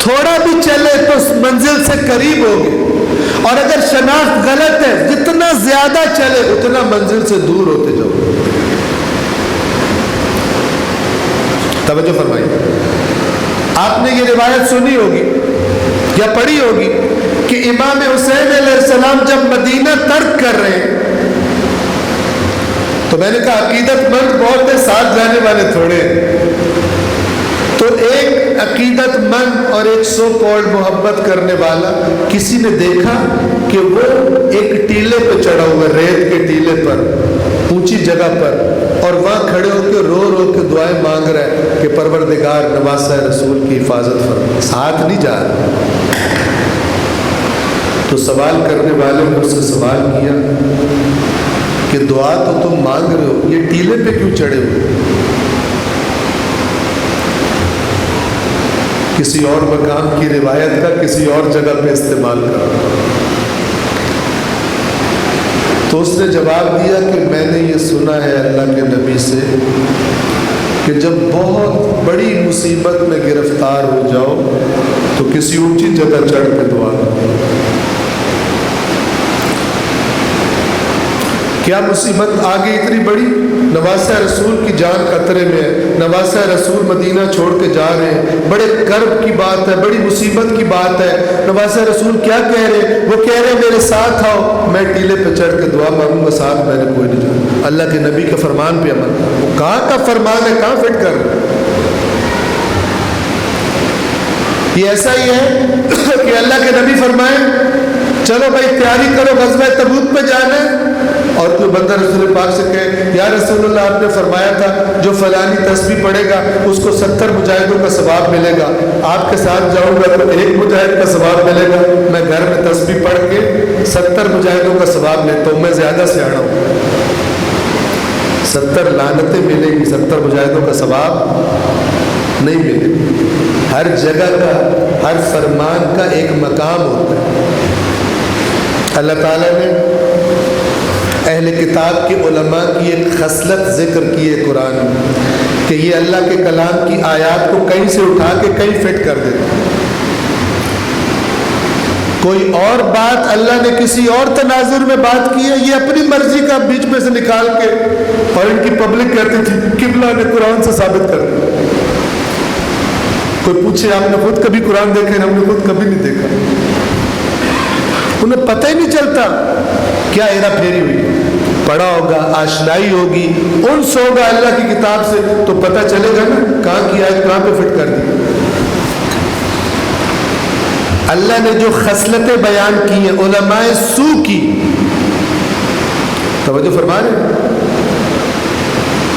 تھوڑا بھی چلے تو منزل سے قریب ہوگے، اور اگر شناخت غلط ہے جتنا زیادہ چلے اتنا منزل سے دور ہوتے جاؤ۔ توجہ فرمائیے، آپ نے یہ روایت سنی ہوگی یا پڑھی ہوگی کہ امام حسین علیہ السلام جب مدینہ ترک کر رہے ہیں تو میں نے کہا عقیدت مند بہت ہے، ساتھ جانے والے تھوڑے ہیں، تو ایک عقیدت مند اور ایک سو کالڈ محبت کرنے والا کسی نے دیکھا کہ وہ ایک ٹیلے پہ چڑھا ہوا، ریت کے ٹیلے پر، اونچی جگہ پر، اور وہاں کھڑے ہو کے رو رو کے دعائیں مانگ رہا ہے کہ پروردگار نواسہ رسول کی حفاظت فرما، ساتھ نہیں جا رہا۔ تو سوال کرنے والے نے اس سے سوال کیا کہ دعا تو تم مانگ رہے ہو، یہ ٹیلے پہ کیوں چڑھے ہوئے؟ کسی اور مقام کی روایت کا کسی اور جگہ پہ استعمال کرا۔ تو اس نے جواب دیا کہ میں نے یہ سنا ہے اللہ کے نبی سے کہ جب بہت بڑی مصیبت میں گرفتار ہو جاؤ تو کسی اونچی جگہ چڑھ کے دعا کرو۔ کیا مصیبت آگے اتنی بڑی؟ نواسہ رسول کی جان خطرے میں ہے، نواسہ رسول مدینہ چھوڑ کے جا رہے ہیں، بڑے کرب کی بات ہے، بڑی مصیبت کی بات ہے۔ نواسہ رسول کیا کہہ رہے ہیں؟ وہ کہہ رہے ہیں میرے ساتھ آؤ، میں ٹیلے پہ چڑھ کے دعا مانگوں گا، ساتھ میں نے کوئی نہیں جانا۔ اللہ کے نبی کے فرمان پہ عمل، وہ کہاں کا فرمان ہے، کہاں فٹ کر رہے ہیں؟ یہ ایسا ہی ہے کہ اللہ کے نبی فرمائیں چلو بھائی تیاری کرو غزوہ تبوک پہ جانا ہے، اور کوئی بندہ رسول پاک سے کہے یا رسول اللہ آپ نے فرمایا تھا جو فلانی تسبیح پڑھے گا اس کو 70 مجاہدوں کا ثواب ملے گا، آپ کے ساتھ جاؤں گا تو 1 مجاہد کا ثواب ملے گا، میں گھر میں تسبیح پڑھ کے 70 مجاہدوں کا ثواب لیتا ہوں، میں زیادہ سے آڑا ہوں، 70 لعنتیں ملے گی، 70 مجاہدوں کا ثواب نہیں ملے گا۔ ہر جگہ کا، ہر فرمان کا ایک مقام ہوتا ہے۔ اللہ تعالیٰ نے اہل کتاب کے علماء کی ایک خصلت ذکر کی ہے قرآن میں کہ یہ اللہ کے کلام کی آیات کو کہیں سے اٹھا کے کہیں فٹ کر دیتے ہیں۔ کوئی اور بات اللہ نے کسی اور تناظر میں بات کی ہے، یہ اپنی مرضی کا بیچ میں سے نکال کے، اور ان کی پبلک کہتی تھی قبلہ نے قرآن سے ثابت کر دیا۔ کوئی پوچھے آپ نے خود کبھی قرآن دیکھا؟ ہم نے خود کبھی نہیں دیکھا، انہیں پتہ ہی نہیں چلتا کیا ہیرا پھیری ہوئی۔ پڑھا ہوگا، آشنائی ہوگی، انس ہوگا اللہ کی کتاب سے تو پتہ چلے گا نا کہاں کی آیت کہاں پہ فٹ کر دی۔ اللہ نے جو خصلتیں بیان کی ہیں علماء سو کی، توجہ فرما رہے ہیں،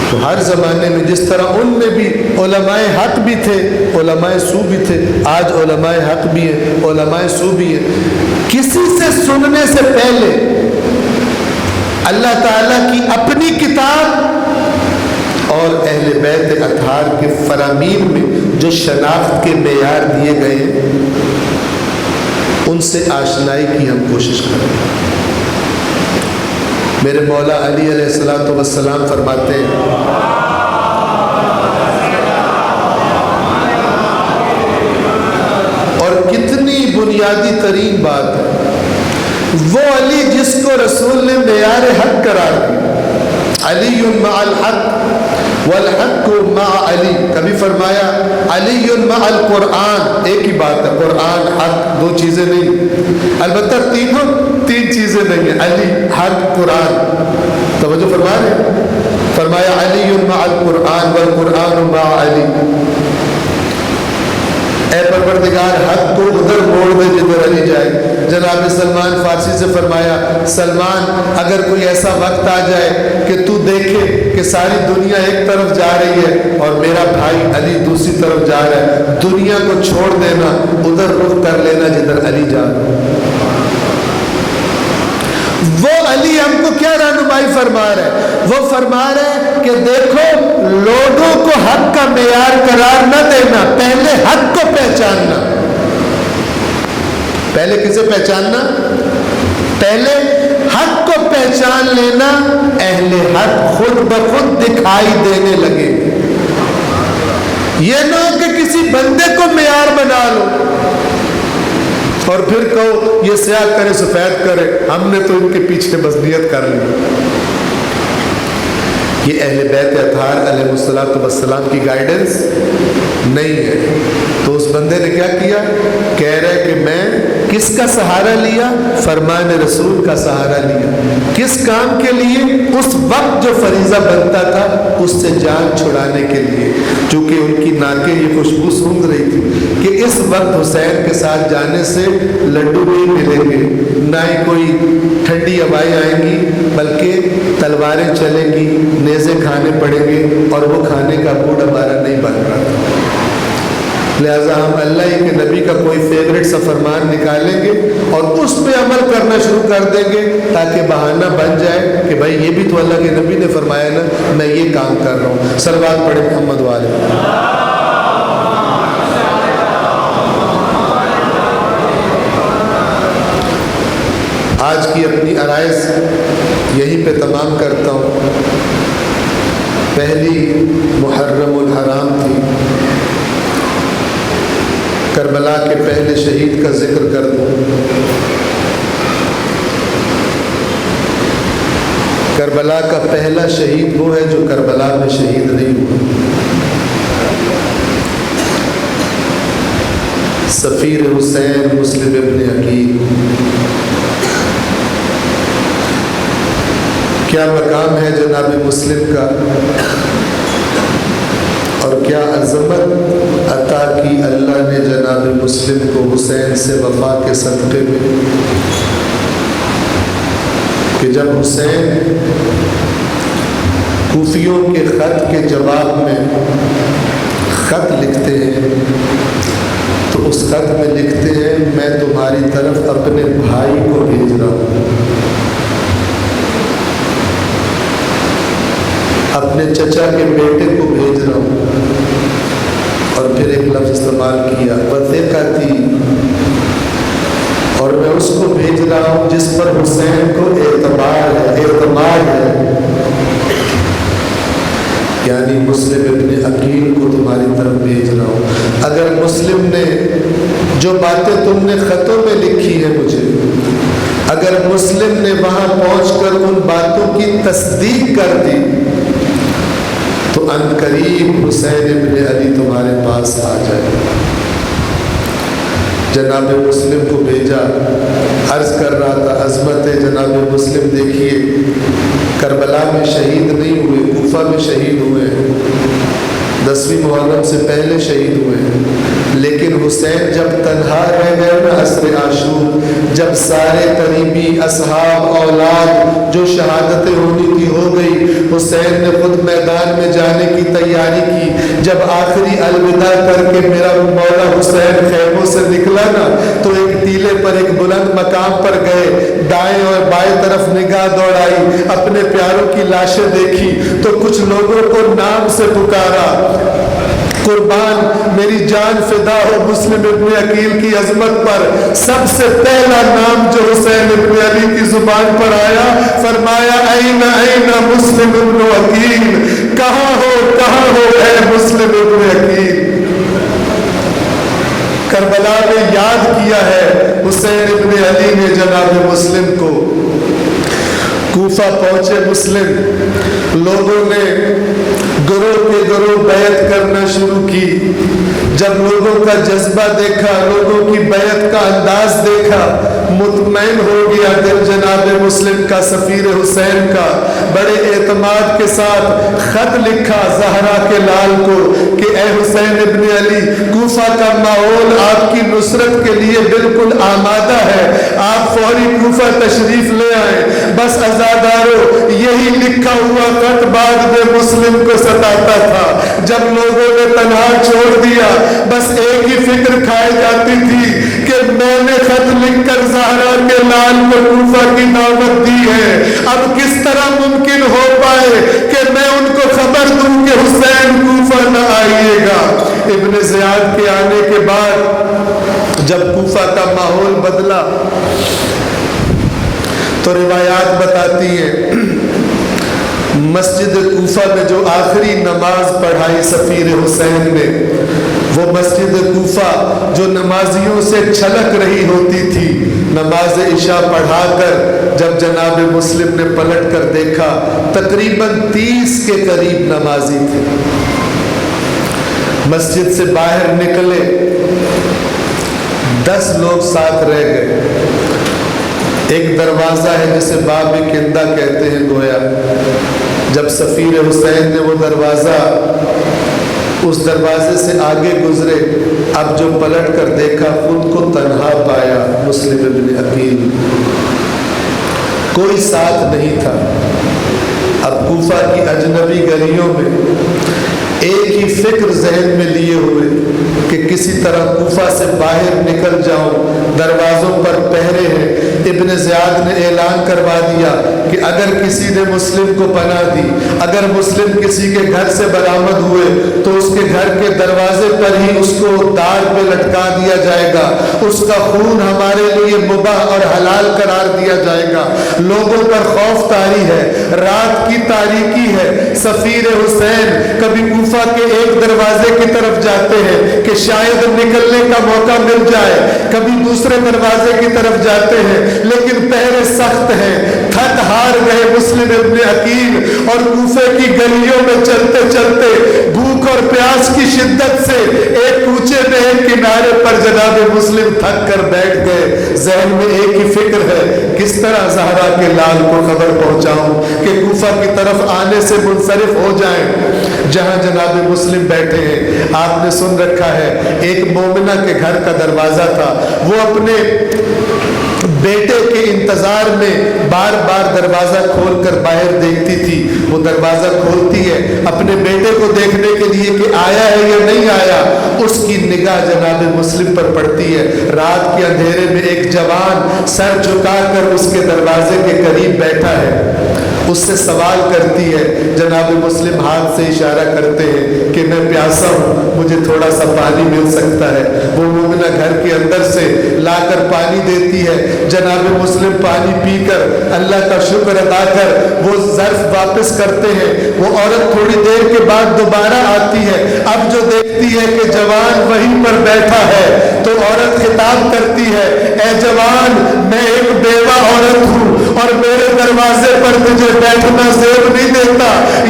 تو ہر زمانے میں جس طرح ان میں بھی علماء حق بھی تھے، علماء سو بھی تھے، آج علماء حق بھی ہیں، علماء سو بھی ہیں۔ کسی سے سننے سے پہلے اللہ تعالیٰ کی اپنی کتاب اور اہل بیت اطہار کے فرامین میں جو شناخت کے معیار دیے گئے ہیں ان سے آشنائی کی ہم کوشش کریں۔ میرے مولا علی علیہ السلام فرماتے ہیں اور کتنی بنیادی ترین بات ہے، وہ علی جس کو رسول نے معیار حق قرار دیا، علی مع الحق والحق مع علی، کبھی فرمایا علی مع القرآن، ایک ہی بات ہے، قرآن حق دو چیزیں نہیں، البتہ تین چیزیں نہیں ہیں، علی حق قرآن، توجہ فرما رہے ہیں، فرمایا علی مع القرآن والقرآن مع علی، اے پروردگار حق کو ادھر موڑ دے جدھر علی جائے۔ جناب سلمان فارسی سے فرمایا سلمان اگر کوئی ایسا وقت آ جائے کہ تو دیکھے کہ ساری دنیا ایک طرف جا رہی ہے اور میرا بھائی علی دوسری طرف جا رہا ہے، دنیا کو چھوڑ دینا، ادھر رخ کر لینا جدھر علی جا رہا ہے۔ وہ علی ہم کو کیا رہنمائی فرما رہا ہے؟ وہ فرما رہا ہے کہ دیکھو لوگوں کو حق کا معیار قرار نہ دینا، پہلے حق کو پہچاننا۔ پہلے کسے پہچاننا؟ پہلے حق کو پہچان لینا، اہل حق خود بخود دکھائی دینے لگے۔ یہ نہ ہو کہ کسی بندے کو معیار بنا لو اور پھر کہو یہ سیاہ کرے سفید کرے، ہم نے تو ان کے پیچھے مزنیت کر لی۔ یہ اہل بیت اطہار علیہ السلام کی گائیڈنس نہیں ہے۔ تو اس بندے نے کیا کیا؟ کہہ رہے کہ میں کس کا سہارا لیا؟ فرمان رسول کا سہارا لیا۔ کس کام کے لیے؟ اس وقت جو فریضہ بنتا تھا اس سے جان چھڑانے کے لیے، چونکہ ان کی ناکیں یہ خوشبو سونگھ رہی تھی کہ اس وقت حسین کے ساتھ جانے سے لڈو نہیں ملیں گے، نہ ہی کوئی ٹھنڈی ہوائیں آئیں گی، بلکہ تلواریں چلیں گی، نیزے کھانے پڑیں گے، اور وہ کھانے کا موڈ ہمارا نہیں بن رہا تھا۔ لہٰذا ہم اللہ ہی کے نبی کا کوئی فیوریٹ سا فرمان نکالیں گے اور اس پہ عمل کرنا شروع کر دیں گے تاکہ بہانہ بن جائے کہ بھائی یہ بھی تو اللہ کے نبی نے فرمایا نا، میں یہ کام کر رہا ہوں۔ صلوات پڑھیں محمد والے۔ آج کی اپنی عرائض یہیں پہ تمام کرتا ہوں۔ پہلی محرم الحرام تھی، کربلا کے پہلے شہید کا ذکر کر دوں۔ کربلا کا پہلا شہید وہ ہے جو کربلا میں شہید نہیں ہوا، سفیر حسین مسلم ابن عقیل۔ کیا مقام ہے جناب مسلم کا، اور کیا عظمت عطا کی اللہ نے جناب مسلم کو حسین سے وفا کے صدقے میں، کہ جب حسین کوفیوں کے خط کے جواب میں خط لکھتے ہیں تو اس خط میں لکھتے ہیں میں تمہاری طرف اپنے بھائی کو بھیج رہا ہوں، اپنے چچا کے بیٹے کو بھیج رہا ہوں، اور پھر ایک لفظ استعمال کیا وثیقتی، اور میں اس کو بھیج رہا ہوں جس پر حسین کو اعتماد ہے، یعنی مسلم ابن عقیل کو تمہاری طرف بھیج رہا ہوں۔ اگر مسلم نے جو باتیں تم نے خطوں میں لکھی ہیں مجھے، اگر مسلم نے وہاں پہنچ کر ان باتوں کی تصدیق کر دی تو ان قریب حسین ابن علی تمہارے پاس آ جائے۔ جناب مسلم کو بھیجا، عرض کر رہا تھا عظمت جناب مسلم دیکھیے، کربلا میں شہید نہیں ہوئے، کوفہ میں شہید ہوئے، 10ویں محرم سے پہلے شہید ہوئے، لیکن حسین جب تنہا رہ گئے نا عصر عاشور، جب سارے قریبی اصحاب اولاد جو شہادتیں ہونی تھی ہو گئی، حسین نے خود میدان میں جانے کی تیاری کی۔ جب آخری الوداع کر کے میرا مولا حسین خیموں سے نکلا نا تو ایک ٹیلے پر ایک بلند مقام پر گئے, دائیں اور بائیں طرف نگاہ دوڑائی, اپنے پیاروں کی لاشیں دیکھی تو کچھ لوگوں کو نام سے پکارا. قربان میری جان فدا ہو مسلم ابن عقیل کی عظمت پر. سب سے پہلا نام جو حسین ابن علی کی زبان پر آیا, فرمایا این این مسلم ابن عقیل, کہاں ہو اے مسلم ابن عقیل. کربلا میں یاد کیا ہے حسین ابن علی نے جناب مسلم کو. کوفہ پہنچے مسلم, لوگوں نے گروہ کے گروہ بیعت کرنا شروع کی. جب لوگوں کا جذبہ دیکھا, لوگوں کی بیعت کا انداز دیکھا, مطمئن ہو گیا دل جناب مسلم کا, سفیر حسین کا. بڑے اعتماد کے ساتھ خط لکھا زہرا کے لال کو کہ اے حسین ابن علی, کوفہ کا ماحول آپ کی نصرت کے لیے بالکل آمادہ ہے, آپ فوری کوفہ تشریف لے آئیں. بس عزادارو یہی لکھا ہوا خط بعد میں مسلم کو ستاتا تھا. جب لوگوں نے تنہا چھوڑ دیا, بس ایک ہی فکر کھائی جاتی تھی کہ میں نے خط لکھ کر زہرا کے لال کو کوفہ کی دعوت دی ہے, اب کس طرح ممکن ہو پائے کہ میں ان کو خبر دوں کہ حسین کوفہ نہ آئیے گا. ابن زیاد کے آنے کے بعد جب کوفہ کا ماحول بدلا تو روایات بتاتی ہیں مسجد کوفہ میں جو آخری نماز پڑھائی سفیر حسین نے, وہ مسجد کوفہ جو نمازیوں سے چھلک رہی ہوتی تھی, نماز عشاء پڑھا کر جب جناب مسلم نے پلٹ کر دیکھا تقریباً 30 کے قریب نمازی تھے. مسجد سے باہر نکلے, 10 لوگ ساتھ رہ گئے. ایک دروازہ ہے جسے باب کندہ کہتے ہیں گویا. جب سفیر حسین نے وہ دروازہ, اس دروازے سے آگے گزرے, اب جو پلٹ کر دیکھا خود کو تنہا پایا مسلم ابن عقیل, کوئی ساتھ نہیں تھا. اب کوفہ کی اجنبی گلیوں میں ایک ہی فکر ذہن میں لیے ہوئے کہ کسی طرح کوفہ سے باہر نکل جاؤں, دروازوں پر پہرے ہیں. ابن زیاد نے اعلان کروا دیا کہ اگر کسی نے مسلم کو پناہ دی, اگر مسلم کسی کے گھر سے برآمد ہوئے تو اس کے گھر کے دروازے پر ہی اس کو دار پہ لٹکا دیا جائے گا, اس کا خون ہمارے لیے مباح اور حلال قرار دیا جائے گا. لوگوں پر خوف طاری ہے, رات کی تاریکی ہے. سفیر حسین کبھی کوفہ کے ایک دروازے کی طرف جاتے ہیں کہ شاید نکلنے کا موقع مل جائے, کبھی دوسرے دروازے کی طرف جاتے ہیں, لیکن پہرے سخت ہیں. تھک ہار گئے مسلم ابن عقیل اور کوفے کی گلیوں میں چلتے چلتے بھوک اور پیاس کی شدت سے ایک کوچے میں ایک کنارے پر جناب مسلم تھک کر بیٹھ گئے. ذہن میں ایک ہی فکر ہے, کس طرح زہرا کے لال کو خبر پہنچاؤں کہ کوفہ کی طرف آنے سے منصرف ہو جائیں. جہاں جناب مسلم بیٹھے ہیں آپ نے سن رکھا ہے, ایک مومنہ کے گھر کا دروازہ تھا. وہ اپنے بیٹے کے انتظار میں بار بار دروازہ کھول کر باہر دیکھتی تھی. وہ دروازہ کھولتی ہے اپنے بیٹے کو دیکھنے کے لیے کہ آیا ہے یا نہیں آیا. اس کی نگاہ جناب مسلم پر پڑتی ہے. رات کے اندھیرے میں ایک جوان سر جھکا کر اس کے دروازے کے قریب بیٹھا ہے. اس سے سوال کرتی ہے. جناب مسلم ہاتھ سے اشارہ کرتے ہیں کہ میں پیاسا ہوں, مجھے تھوڑا سا پانی مل سکتا ہے. وہ مومنہ گھر کے اندر سے لا کر پانی دیتی ہے. جناب مسلم پانی پی کر اللہ کا شکر ادا کر وہ ظرف واپس کرتے ہیں. وہ عورت تھوڑی دیر کے بعد دوبارہ آتی ہے. اب جو دیکھتی ہے کہ جوان وہیں پر بیٹھا ہے تو عورت خطاب کرتی ہے, اے جوان میں ایک بیوہ عورت ہوں اور میرے دروازے پر مجھے بیٹھنا زیب نہیں دیتا,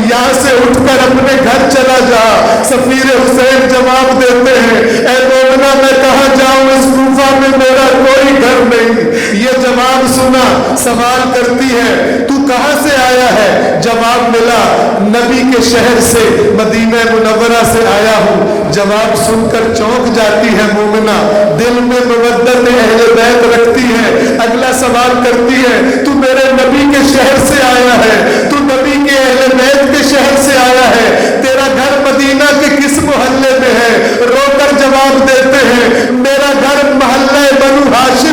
یہاں سے اٹھ کر اپنے گھر چلا جا. سفیر حسین جواب دیتے ہیں, اے مومنہ میں کہاں جاؤں, اس کوفہ میں میرا کوئی گھر نہیں. یہ جواب سنا, سوال کرتی ہے تو کہاں سے آیا ہے؟ جواب ملا نبی کے شہر سے, مدینہ منورہ سے آیا ہوں. جواب سن کر چونک جاتی ہے مومنہ, دل میں مودت اہل بیت رکھتی ہے. اگلا سوال کرتی ہے تو میرے نبی کے شہر سے آیا ہے, تو نبی کے اہل بیت کے شہر سے آیا ہے, تیرا گھر مدینہ کے کس محلے میں ہے؟ رو کر جواب دیتے ہیں میرا گھر محلہ بنو ہاشم